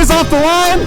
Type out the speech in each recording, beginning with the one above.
boys off the line.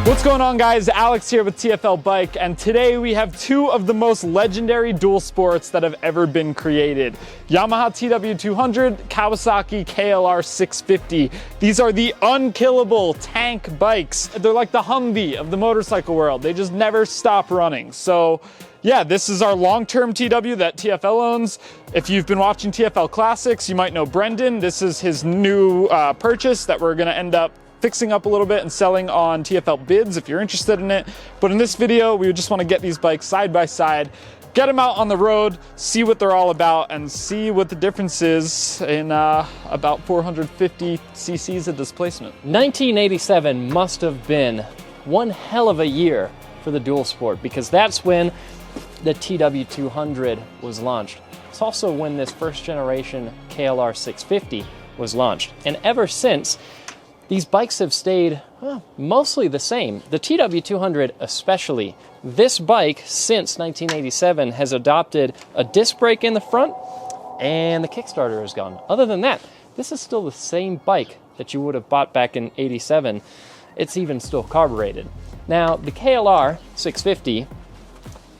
What's going on, guys? Alex here with TFL Bike, and today we have two of the most legendary dual sports that have ever been created. Yamaha TW200, Kawasaki KLR650. These are the unkillable tank bikes. They're like the Humvee of the motorcycle world. They just never stop running. So yeah, this is our long-term TW that TFL owns. If you've been watching TFL Classics, you might know Brendan. This is his new purchase that we're gonna end up fixing up a little bit and selling on TFL bids if you're interested in it. But in this video, we just want to get these bikes side by side, get them out on the road, see what they're all about, and see what the difference is in about 450 cc's of displacement. 1987 must have been one hell of a year for the dual sport, because that's when the TW200 was launched. It's also when this first generation KLR650 was launched. And ever since, these bikes have stayed mostly the same. The TW200 especially. This bike, since 1987, has adopted a disc brake in the front, and the Kickstarter is gone. Other than that, this is still the same bike that you would have bought back in 87. It's even still carbureted. Now, the KLR650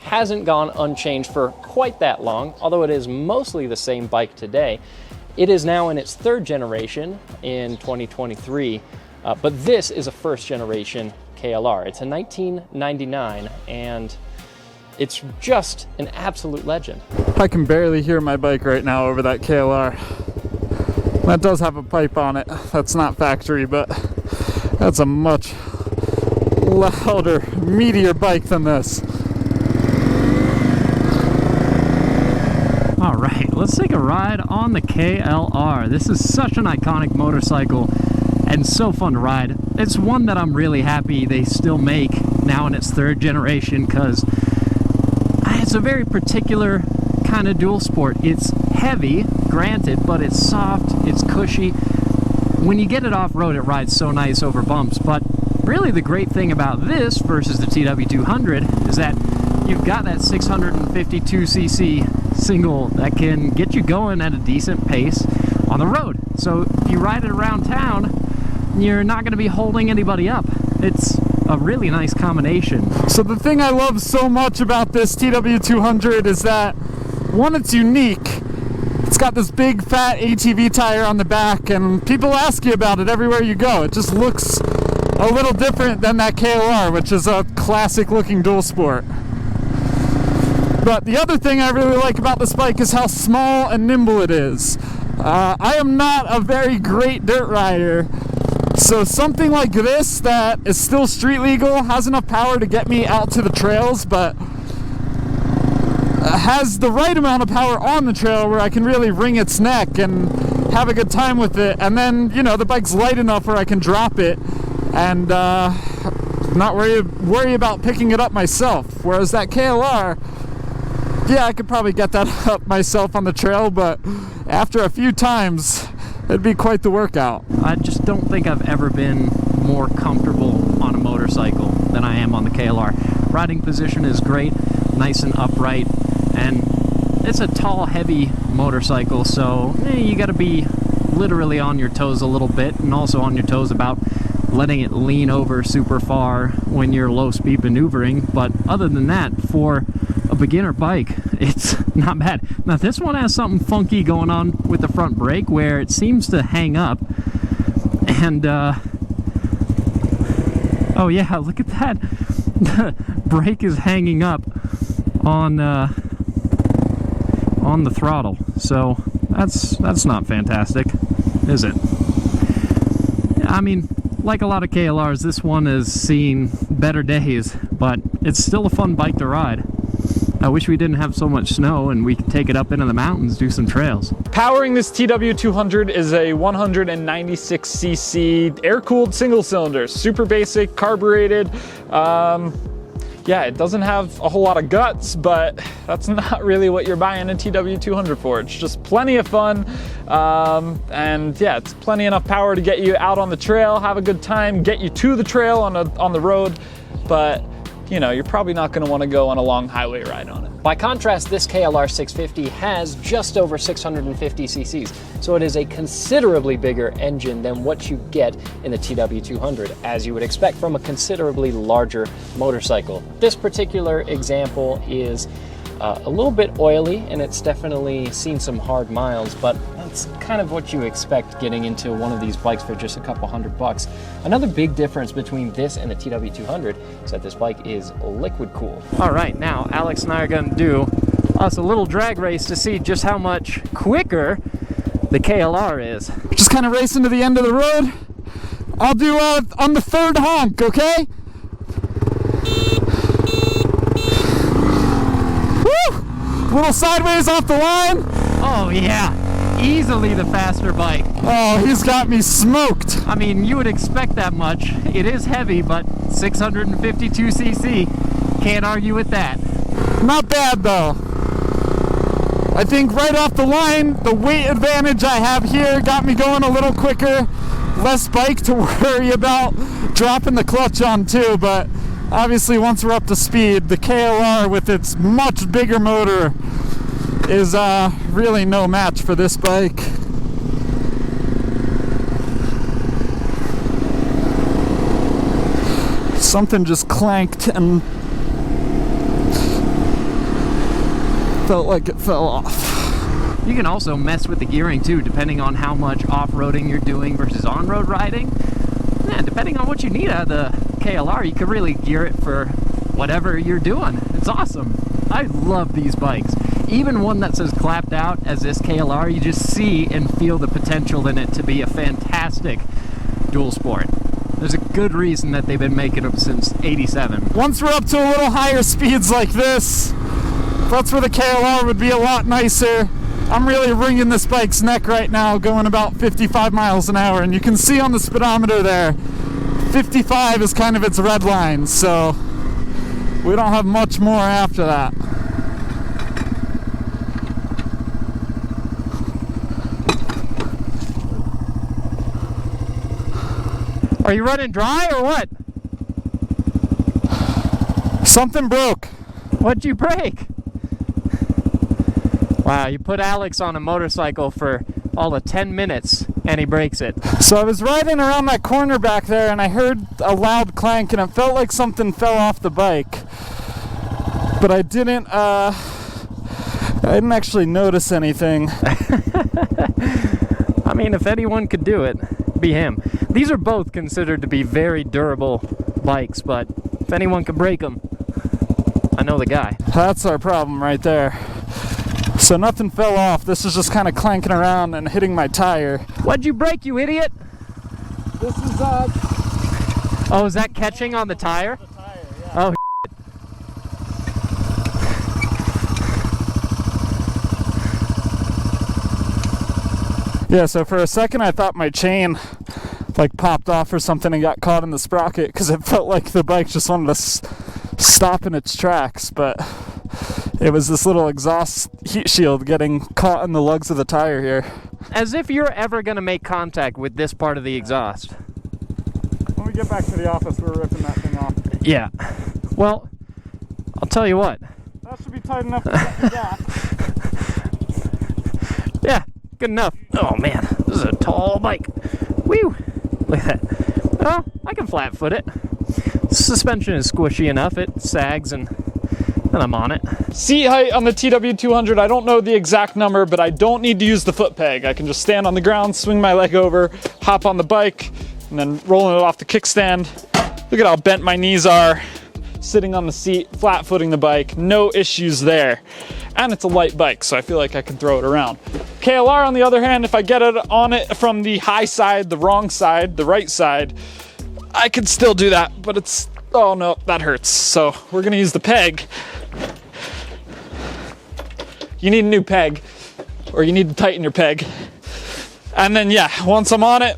hasn't gone unchanged for quite that long, although it is mostly the same bike today. It is now in its third generation in 2023, but this is a first generation KLR. It's a 1999, and it's just an absolute legend. I can barely hear my bike right now over that KLR. That does have a pipe on it. That's not factory, but that's a much louder, meatier bike than this. All right, let's take a ride on the KLR. This is such an iconic motorcycle and so fun to ride. It's one that I'm really happy they still make now in its third generation, because it's a very particular kind of dual sport. It's heavy, granted, but it's soft, it's cushy. When you get it off-road, it rides so nice over bumps. But really the great thing about this versus the TW200 is that you've got that 652cc single that can get you going at a decent pace on the road. So if you ride it around town, you're not going to be holding anybody up. It's a really nice combination. So the thing I love so much about this TW200 is that, one, it's unique. It's got this big fat ATV tire on the back, and people ask you about it everywhere you go. It just looks a little different than that KLR, which is a classic looking dual sport. But the other thing I really like about this bike is how small and nimble it is. I am not a very great dirt rider, so something like this that is still street legal, has enough power to get me out to the trails, but has the right amount of power on the trail where I can really wring its neck and have a good time with it. And then, you know, the bike's light enough where I can drop it and not worry about picking it up myself. Whereas that KLR, yeah, I could probably get that up myself on the trail, but after a few times, it'd be quite the workout. I just don't think I've ever been more comfortable on a motorcycle than I am on the KLR. Riding position is great, nice and upright, and it's a tall, heavy motorcycle, so you gotta be literally on your toes a little bit, and also on your toes about letting it lean over super far when you're low speed maneuvering. But other than that, for a beginner bike, it's not bad. Now this one has something funky going on with the front brake where it seems to hang up, and oh yeah, look at that. The brake is hanging up on the throttle, so that's not fantastic, is it? I mean, like a lot of KLRs, this one has seen better days, but it's still a fun bike to ride. I wish we didn't have so much snow and we could take it up into the mountains, do some trails. Powering this TW200 is a 196cc air-cooled single cylinder, super basic, carbureted. Yeah, it doesn't have a whole lot of guts, but that's not really what you're buying a TW200 for. It's just plenty of fun, and yeah, it's plenty enough power to get you out on the trail, have a good time, get you to the trail on the road, but you know, you're probably not going to want to go on a long highway ride on it. By contrast, this KLR650 has just over 650 cc's, so it is a considerably bigger engine than what you get in the TW200, as you would expect from a considerably larger motorcycle. This particular example is a little bit oily, and it's definitely seen some hard miles, but that's kind of what you expect getting into one of these bikes for just a couple $100. Another big difference between this and the TW200 is that this bike is liquid cooled. All right, now Alex and I are going to do us a little drag race to see just how much quicker the KLR is. Just kind of racing to the end of the road. I'll do on the third honk, okay? Little sideways off the line. Oh yeah, easily the faster bike. Oh, he's got me smoked. I mean, you would expect that much. It is heavy, but 652 cc. Can't argue with that. Not bad though. I think right off the line, the weight advantage I have here got me going a little quicker. Less bike to worry about dropping the clutch on too, but obviously once we're up to speed, the KLR with its much bigger motor is really no match for this bike. Something just clanked and felt like it fell off. You can also mess with the gearing too, depending on how much off-roading you're doing versus on-road riding. Yeah, depending on what you need out of the KLR, you could really gear it for whatever you're doing. It's awesome. I love these bikes. Even one that's as clapped out as this KLR, you just see and feel the potential in it to be a fantastic dual sport. There's a good reason that they've been making them since '87. Once we're up to a little higher speeds like this, that's where the KLR would be a lot nicer. I'm really wringing this bike's neck right now, going about 55 miles an hour, and you can see on the speedometer there, 55 is kind of its red line, so we don't have much more after that. Are you running dry or what? Something broke. What'd you break? Wow, you put Alex on a motorcycle for all of 10 minutes and he breaks it. So I was riding around that corner back there and I heard a loud clank and it felt like something fell off the bike. But I didn't actually notice anything. I mean, if anyone could do it, it'd be him. These are both considered to be very durable bikes, but if anyone could break them, I know the guy. That's our problem right there. So nothing fell off. This is just kind of clanking around and hitting my tire. What'd you break, you idiot? This is Oh, is that catching on the tire? the tire, yeah. Oh, Yeah, so for a second I thought my chain like popped off or something and got caught in the sprocket because it felt like the bike just wanted to stop in its tracks, but it was this little exhaust heat shield getting caught in the lugs of the tire here. as if you're ever gonna make contact with this part of the exhaust. When we get back to the office, we're ripping that thing off. Yeah. Well, I'll tell you what. That should be tight enough to get the gap. Yeah, good enough. Oh man, this is a tall bike. Whew! Look at that. Well, I can flat foot it. Suspension is squishy enough, it sags and I'm on it. Seat height on the TW200, I don't know the exact number, but I don't need to use the foot peg. I can just stand on the ground, swing my leg over, hop on the bike, and then rolling it off the kickstand. Look at how bent my knees are. Sitting on the seat, flat footing the bike, no issues there. And it's a light bike, so I feel like I can throw it around. KLR, on the other hand, if I get it on it from the high side, the wrong side, the right side, I could still do that, but it's, oh no, that hurts. So we're gonna use the peg. You need a new peg, or you need to tighten your peg. And then yeah, once I'm on it,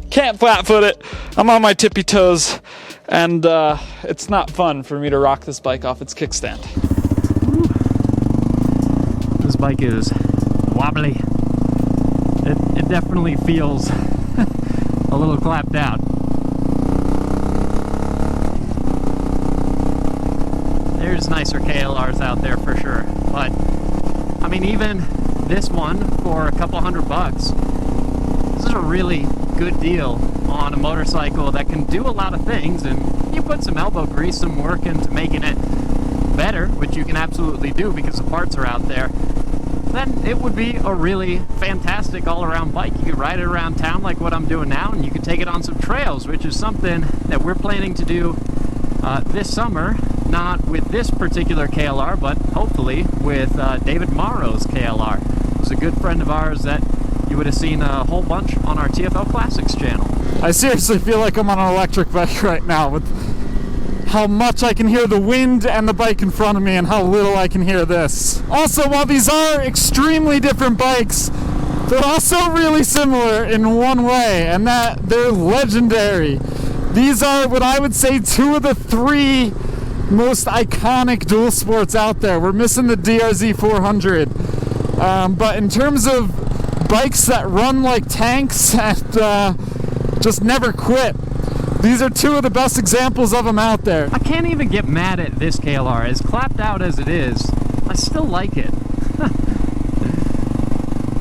can't flat foot it. I'm on my tippy toes, and it's not fun for me to rock this bike off its kickstand. This bike is wobbly. It definitely feels a little clapped out. There's nicer KLRs out there for sure, but I mean, even this one for a couple $100, this is a really good deal on a motorcycle that can do a lot of things, and you put some elbow grease, some work into making it better, which you can absolutely do because the parts are out there, then it would be a really fantastic all-around bike. You could ride it around town like what I'm doing now, and you could take it on some trails, which is something that we're planning to do this summer, not with this particular KLR, but hopefully with David Morrow's KLR. He's a good friend of ours that you would have seen a whole bunch on our TFL Classics channel. I seriously feel like I'm on an electric bike right now with how much I can hear the wind and the bike in front of me and how little I can hear this. Also, while these are extremely different bikes, they're also really similar in one way, and that they're legendary. These are what I would say 2 of the 3 most iconic dual sports out there. We're missing the DRZ 400. But in terms of bikes that run like tanks and just never quit, these are 2 of the best examples of them out there. I can't even get mad at this KLR. As clapped out as it is, I still like it.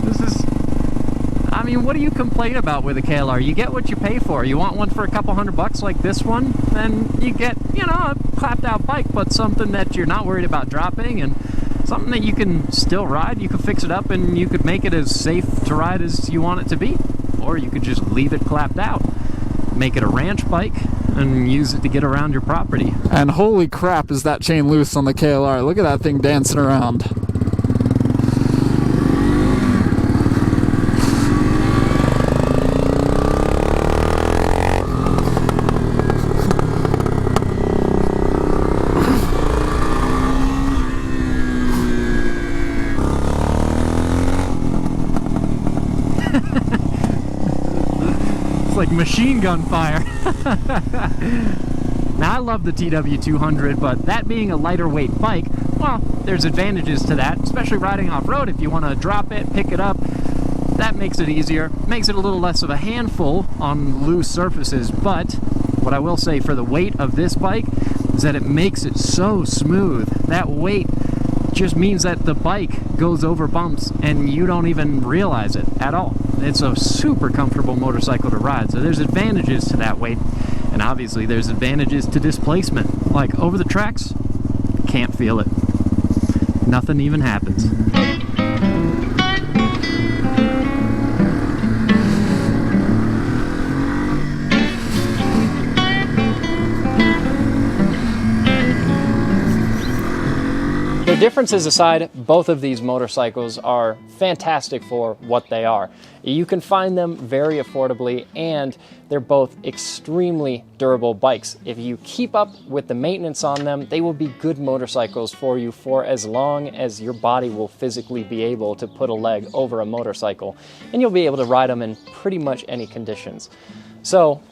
This is, I mean, what do you complain about with a KLR? You get what you pay for. You want one for a couple $100 like this one, then you get, you know, a clapped out bike, but something that you're not worried about dropping, and something that you can still ride. You can fix it up and you could make it as safe to ride as you want it to be. Or you could just leave it clapped out, make it a ranch bike, and use it to get around your property. And holy crap, is that chain loose on the KLR. Look at that thing dancing around. Like machine gun fire. Now, I love the TW200, but that being a lighter weight bike, well, there's advantages to that, especially riding off-road. If you want to drop it, pick it up, that makes it easier, makes it a little less of a handful on loose surfaces. But what I will say for the weight of this bike is that it makes it so smooth. That weight just means that the bike goes over bumps and you don't even realize it at all. It's a super comfortable motorcycle to ride, so there's advantages to that weight, and obviously there's advantages to displacement. Like over the tracks, can't feel it. Nothing even happens. Their differences aside, both of these motorcycles are fantastic for what they are. You can find them very affordably, and they're both extremely durable bikes. If you keep up with the maintenance on them, they will be good motorcycles for you for as long as your body will physically be able to put a leg over a motorcycle, and you'll be able to ride them in pretty much any conditions. So,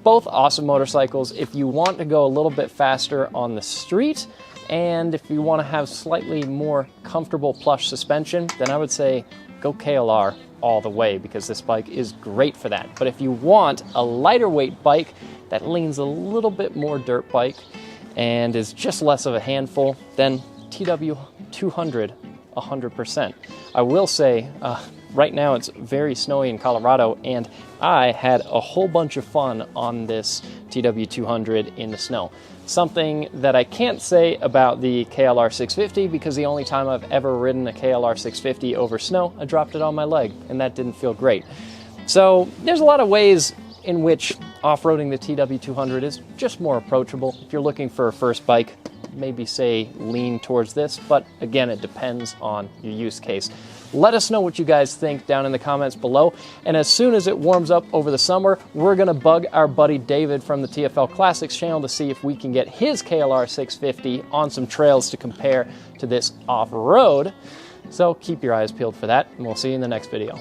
both awesome motorcycles. If you want to go a little bit faster on the street, and if you want to have slightly more comfortable plush suspension, then I would say go KLR all the way, because this bike is great for that. But if you want a lighter weight bike that leans a little bit more dirt bike and is just less of a handful, then TW200 100%. I will say, right now it's very snowy in Colorado, and I had a whole bunch of fun on this TW200 in the snow. Something that I can't say about the KLR650, because the only time I've ever ridden a KLR650 over snow, I dropped it on my leg, and that didn't feel great. So there's a lot of ways in which off-roading the TW200 is just more approachable. If you're looking for a first bike, maybe say lean towards this, but again, it depends on your use case. Let us know what you guys think down in the comments below, and as soon as it warms up over the summer, we're gonna bug our buddy David from the TFL Classics channel to see if we can get his KLR650 on some trails to compare to this off-road. So keep your eyes peeled for that, and we'll see you in the next video.